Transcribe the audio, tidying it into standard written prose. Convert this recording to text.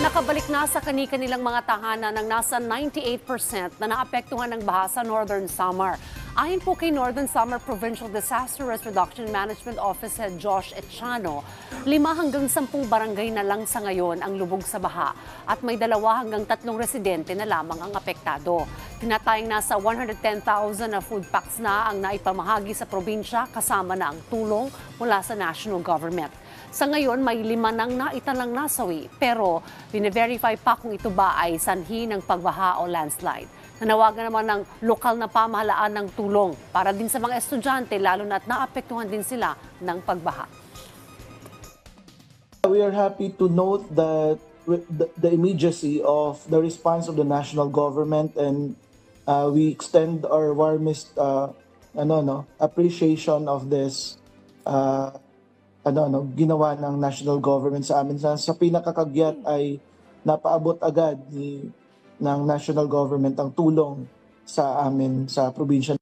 Nakabalik na sa kani-kanilang mga tahanan ng nasa 98% na naapektuhan ng baha sa Northern Samar. Ayon po kay Northern Samar Provincial Disaster Risk Reduction Management Office Head Josh Echano, 5 hanggang 10 barangay na lang sa ngayon ang lubog sa baha at may 2 hanggang 3 residente na lamang ang apektado. Tinatayang nasa 110,000 na food packs na ang naipamahagi sa probinsya kasama na ang tulong mula sa national government. Sa ngayon, may 5 nang naitalang nasawi pero bine-verify pa kung ito ba ay sanhi ng pagbaha o landslide. Nanawagan naman ng lokal na pamahalaan ng tulong para din sa mga estudyante lalo na't naapektuhan din sila ng pagbaha. We are happy to note that the immediacy of the response of the national government, and we extend our warmest appreciation of this ginawa ng national government sa amin. Sa pinakakagyat ay napaabot agad ng national government ang tulong sa amin sa probinsya.